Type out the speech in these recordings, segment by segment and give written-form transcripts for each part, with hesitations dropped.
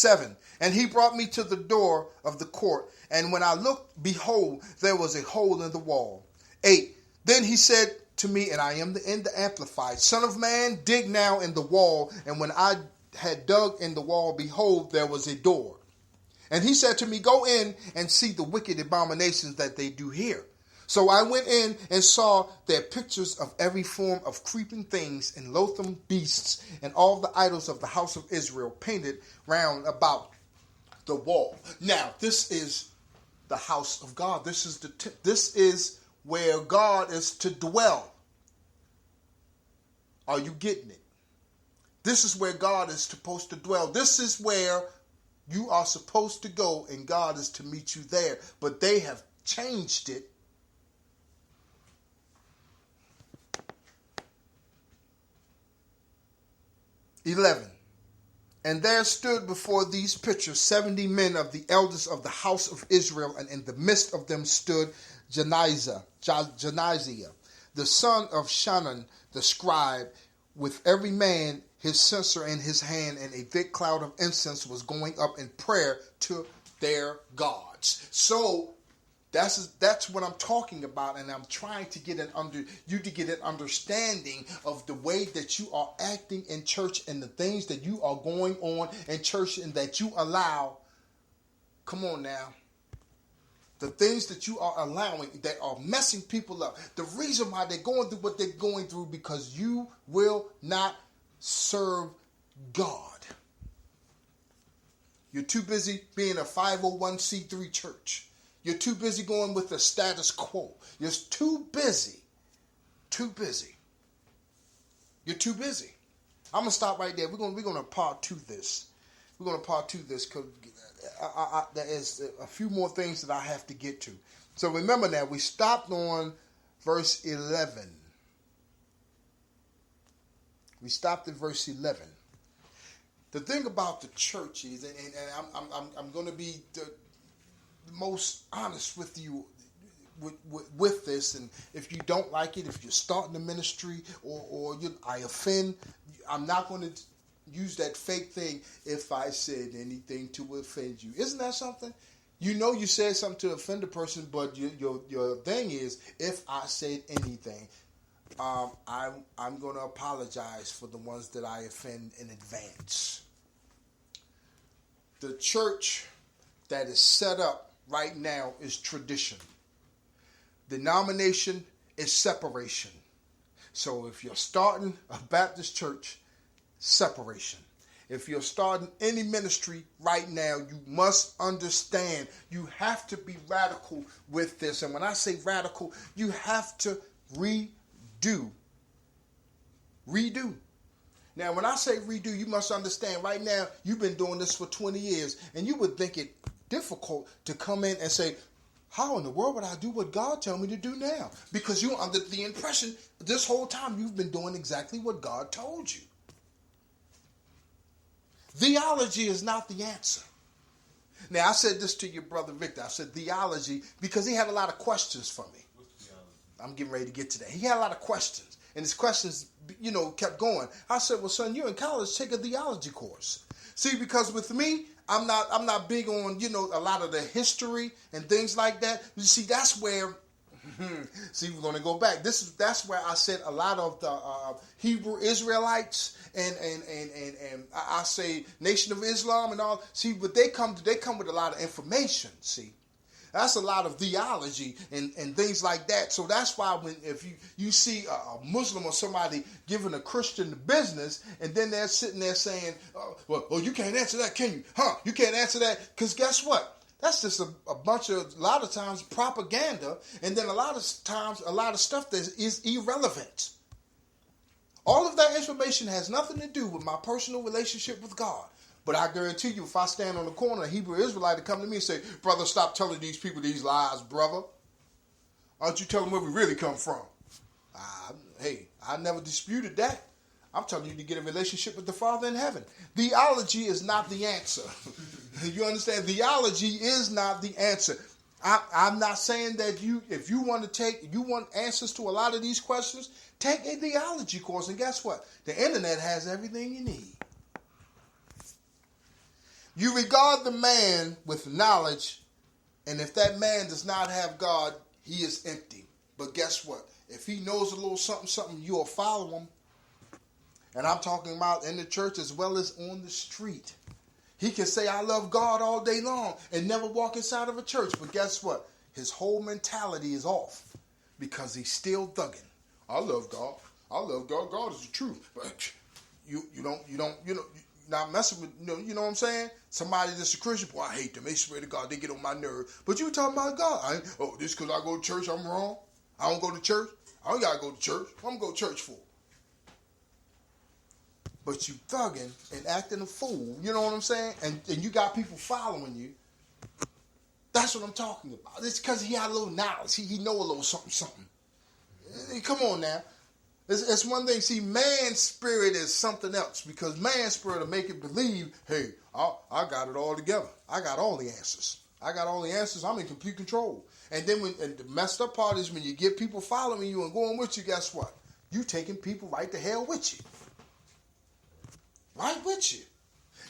7. And he brought me to the door of the court. And when I looked, behold, there was a hole in the wall. 8. Then he said to me, and I am in the Amplified, Son of man, dig now in the wall. And when I had dug in the wall, behold, there was a door. And he said to me, go in and see the wicked abominations that they do here. So I went in and saw their pictures of every form of creeping things and loathsome beasts and all the idols of the house of Israel painted round about the wall. Now, this is the house of God. This is where God is to dwell. Are you getting it? This is where God is supposed to dwell. This is where you are supposed to go, and God is to meet you there. But they have changed it. 11. And there stood before these pictures 70 men of the elders of the house of Israel, and in the midst of them stood Janiziah, the son of Shanan, the scribe, with every man his censer in his hand, and a thick cloud of incense was going up in prayer to their gods. So that's what I'm talking about, and I'm trying to get an understanding of the way that you are acting in church and the things that you are going on in church and that you allow. Come on now. The things that you are allowing that are messing people up. The reason why they're going through what they're going through, because you will not serve God. You're too busy being a 501c3 church. You're too busy going with the status quo. You're too busy. Too busy. You're too busy. I'm going to stop right there. We're going to part two this. We're going to part two this because there is a few more things that I have to get to. So remember now, we stopped on verse 11. We stopped at verse 11. The thing about the church is, and I'm going to be the most honest with you with this, and if you don't like it, if you're starting a ministry or I offend, I'm not going to use that fake thing, if I said anything to offend you. Isn't that something? You know you said something to offend a person, but your thing is, if I said anything, I'm going to apologize for the ones that I offend in advance. The church that is set up right now is tradition. Denomination is separation. So if you're starting a Baptist church, separation. If you're starting any ministry right now, you must understand you have to be radical with this. And when I say radical, you have to redo. Now, when I say redo, you must understand right now you've been doing this for 20 years, and you would think it difficult to come in and say, how in the world would I do what God tell me to do now? Because you're under the impression this whole time you've been doing exactly what God told you. Theology is not the answer. Now, I said this to your brother Victor. I said theology because he had a lot of questions for me. I'm getting ready to get to that. He had a lot of questions, and his questions, kept going. I said, well, son, you're in college, take a theology course. See, because with me, I'm not big on, a lot of the history and things like that. You see, that's where, we're going to go back. That's where I said a lot of the Hebrew Israelites and I say Nation of Islam and all. See, but they come with a lot of information. See, that's a lot of theology and things like that. So that's why if you see a Muslim or somebody giving a Christian the business, and then they're sitting there saying, well, you can't answer that, can you? You can't answer that, because guess what? That's just a bunch of, a lot of times, propaganda, and then a lot of times, a lot of stuff that is irrelevant. All of that information has nothing to do with my personal relationship with God. But I guarantee you, if I stand on the corner, a Hebrew Israelite to come to me and say, brother, stop telling these people these lies, brother. Why don't you tell them where we really come from? Hey, I never disputed that. I'm telling you to get a relationship with the Father in heaven. Theology is not the answer. You understand? Theology is not the answer. I'm not saying that if you want answers to a lot of these questions, take a theology course. And guess what? The internet has everything you need. You regard the man with knowledge, and if that man does not have God, he is empty. But guess what? If he knows a little something, you'll follow him. And I'm talking about in the church as well as on the street. He can say, I love God all day long and never walk inside of a church. But guess what? His whole mentality is off because he's still thugging. I love God. I love God. God is the truth. But you don't, not messing with, you know what I'm saying? Somebody that's a Christian, boy, I hate them. They swear to God, they get on my nerve. But you talking about God. This because I go to church, I'm wrong. I don't go to church. I don't got to go to church. What I'm going to go to church for? But you thugging and acting a fool. You know what I'm saying? And you got people following you. That's what I'm talking about. It's because he had a little knowledge. He know a little something. Come on now. It's one thing. See, man's spirit is something else. Because man's spirit will make it believe, hey, I got it all together. I got all the answers. I'm in complete control. And then and the messed up part is when you get people following you and going with you, guess what? You taking people right to hell with you. Right with you.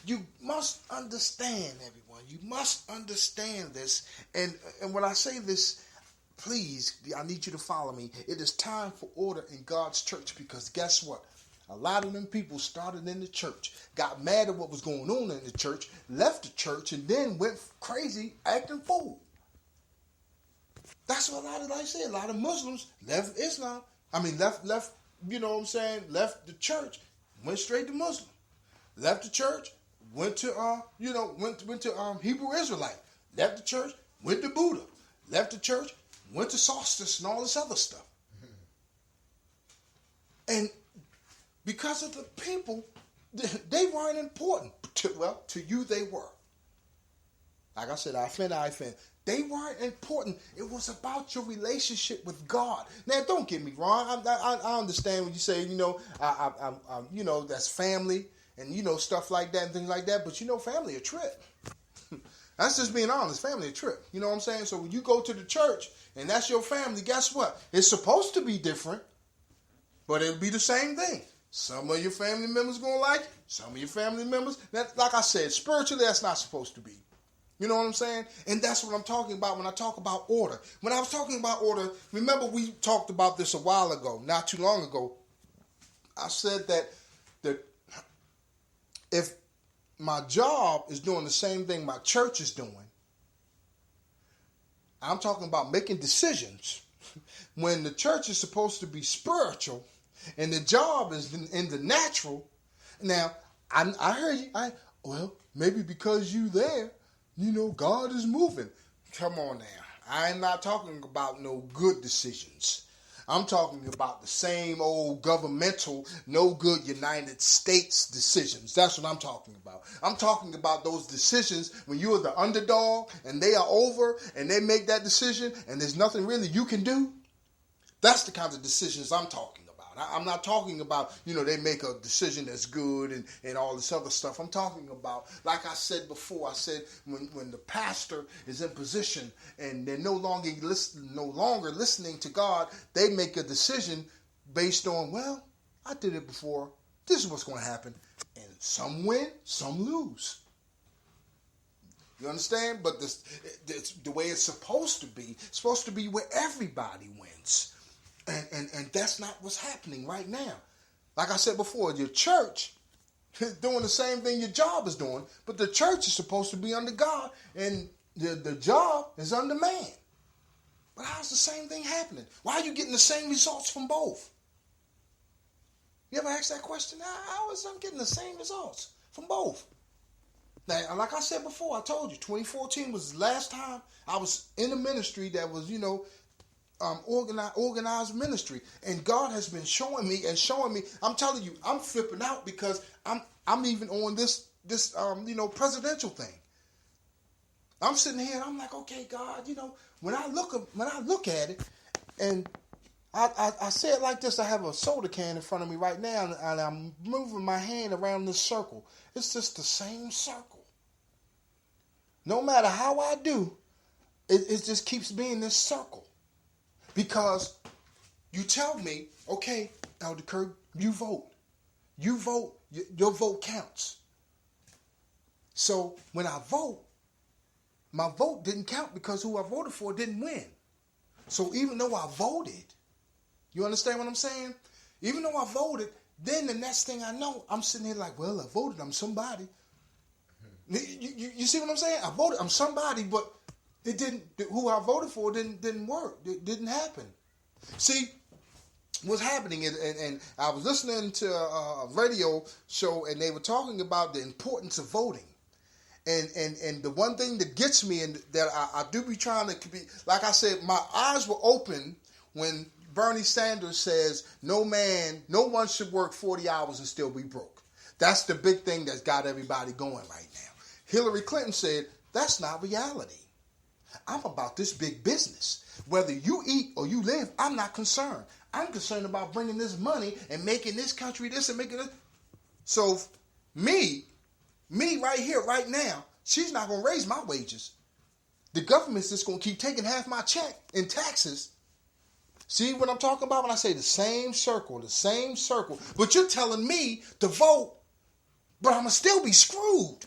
You must understand, everyone. You must understand this. And when I say this, please, I need you to follow me. It is time for order in God's church because guess what? A lot of them people started in the church, got mad at what was going on in the church, left the church, and then went crazy acting fool. That's what a lot of Muslims left Islam. Left, you know what I'm saying? Left the church, went straight to Muslim. Left the church, went to Hebrew Israelite. Left the church, went to Buddha. Left the church, went to solstice and all this other stuff. And because of the people, they weren't important. To you they were. Like I said, I offend. They weren't important. It was about your relationship with God. Now, don't get me wrong. I understand when you say, I that's family. And, stuff like that and things like that. But, family a trip. That's just being honest. Family a trip. You know what I'm saying? So when you go to the church and that's your family, guess what? It's supposed to be different, but it'll be the same thing. Some of your family members going to like it. Some of your family members, like I said, spiritually, that's not supposed to be. You know what I'm saying? And that's what I'm talking about when I talk about order. When I was talking about order, remember we talked about this a while ago, not too long ago. I said that if my job is doing the same thing my church is doing, I'm talking about making decisions when the church is supposed to be spiritual and the job is in the natural. Now, I heard you. Maybe because you there, God is moving. Come on now. I'm not talking about no good decisions. I'm talking about the same old governmental, no good United States decisions. That's what I'm talking about. I'm talking about those decisions when you are the underdog and they are over and they make that decision and there's nothing really you can do. That's the kind of decisions I'm talking about. I'm not talking about, they make a decision that's good and all this other stuff. I'm talking about, like I said before, when the pastor is in position and they're no longer listening to God, they make a decision based on, I did it before. This is what's going to happen. And some win, some lose. You understand? But the way it's supposed to be where everybody wins. And that's not what's happening right now. Like I said before, your church is doing the same thing your job is doing, but the church is supposed to be under God, and the job is under man. But how's the same thing happening? Why are you getting the same results from both? You ever asked that question? How is I'm getting the same results from both? Now, like I said before, I told you, 2014 was the last time I was in a ministry that was, organized ministry, and God has been showing me. I'm telling you, I'm flipping out because I'm even on this presidential thing. I'm sitting here and I'm like, okay, God, when I look at it, and I say it like this: I have a soda can in front of me right now, and I'm moving my hand around this circle. It's just the same circle. No matter how I do, it just keeps being this circle. Because you tell me, okay, Elder Kirk, you vote. You vote. Your vote counts. So when I vote, my vote didn't count because who I voted for didn't win. So even though I voted, you understand what I'm saying? Even though I voted, then the next thing I know, I'm sitting here like, well, I voted, I'm somebody. You see what I'm saying? I voted, I'm somebody, but it didn't. Who I voted for didn't work. It didn't happen. See, what's happening is, and I was listening to a radio show, and they were talking about the importance of voting. And the one thing that gets me, and that I do be trying to be, like I said, my eyes were open when Bernie Sanders says no one should work 40 hours and still be broke. That's the big thing that's got everybody going right now. Hillary Clinton said, that's not reality. I'm about this big business. Whether you eat or you live, I'm not concerned. I'm concerned about bringing this money and making this country this and making it. So me right here, right now, she's not going to raise my wages. The government's just going to keep taking half my check in taxes. See what I'm talking about when I say the same circle. But you're telling me to vote, but I'm going to still be screwed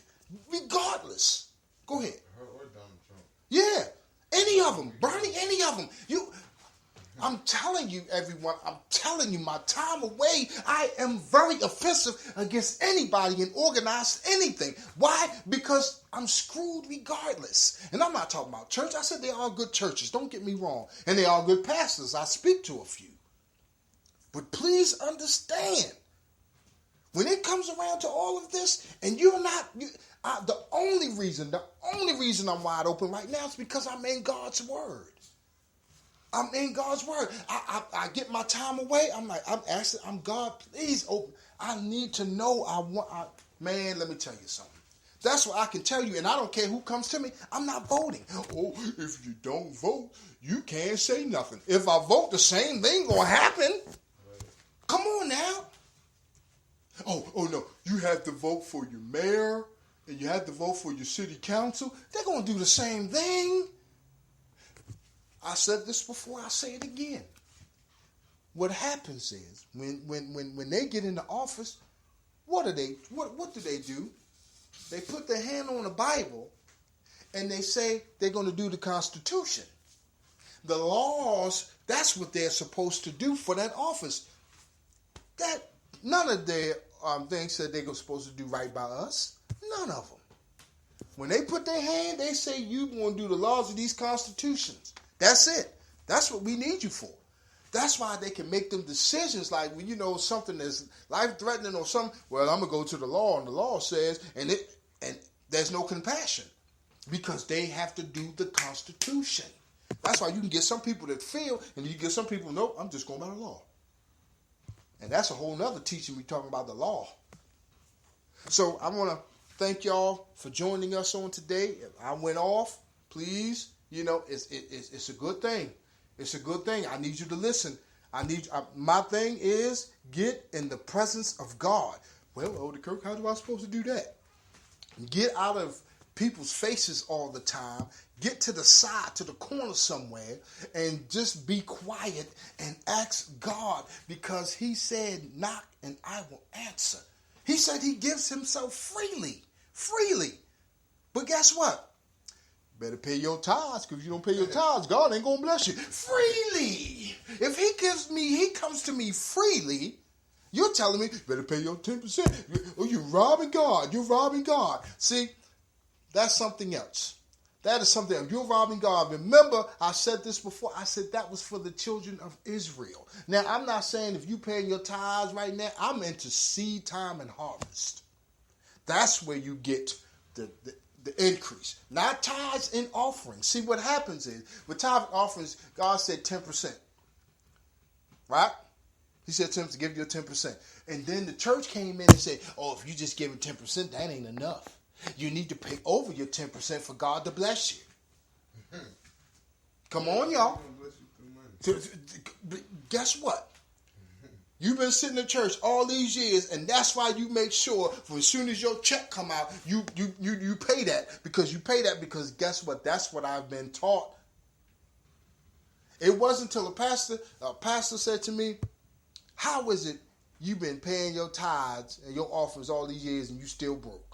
regardless. Go ahead. Her or Donald Trump. Yeah. Any of them. Bernie, any of them. I'm telling you, everyone, I'm telling you, my time away, I am very offensive against anybody and organized anything. Why? Because I'm screwed regardless. And I'm not talking about church. I said they are good churches. Don't get me wrong. And they are good pastors. I speak to a few. But please understand, when it comes around to all of this, and you're not, the only reason I'm wide open right now is because I'm in God's word. I'm in God's word. I get my time away. I'm asking, God, please open. I need to know. Man, let me tell you something. That's what I can tell you, and I don't care who comes to me. I'm not voting. Oh, if you don't vote, you can't say nothing. If I vote, the same thing gonna happen. Come on now. Oh no, you have to vote for your mayor, and you have to vote for your city council. They're gonna do the same thing. I said this before, I'll say it again. What happens is when they get into office, what do they do? They put their hand on the Bible and they say they're going to do the Constitution. The laws, that's what they're supposed to do for that office. That none of their things said they're supposed to do right by us. None of them. When they put their hand, they say you're going to do the laws of these constitutions. That's it. That's what we need you for. That's why they can make them decisions like when something is life-threatening or something. Well, I'm gonna go to the law, and the law says, and there's no compassion because they have to do the Constitution. That's why you can get some people that feel, and you get some people, nope, I'm just going by the law. And that's a whole nother teaching. We talking about the law. So I want to thank y'all for joining us on today. I went off. Please. It's a good thing. It's a good thing. I need you to listen. My thing is get in the presence of God. Well, Elder Kirk, how do I supposed to do that? Get out of people's faces all the time. Get to the side, to the corner somewhere, and just be quiet and ask God, because he said, knock and I will answer. He said he gives himself freely. But guess what? Better pay your tithes, because if you don't pay your tithes, God ain't going to bless you. Freely. If he comes to me freely, you're telling me, better pay your 10%. Oh, you're robbing God. See, that's something else. That is something else. You're robbing God. Remember, I said this before. I said that was for the children of Israel. Now, I'm not saying if you pay your tithes right now, I'm into seed time and harvest. That's where you get the increase, not tithes and offerings. See, what happens is with tithes and offerings, God said 10%, right? He said to him to give you 10%, and then the church came in and said, "Oh, if you just give it 10%, that ain't enough. You need to pay over your 10% for God to bless you." Come on, y'all. Guess what? You've been sitting in church all these years, and that's why you make sure for as soon as your check come out, you pay that. Because you pay that because guess what? That's what I've been taught. It wasn't until a pastor said to me, "How is it you've been paying your tithes and your offerings all these years and you still broke?"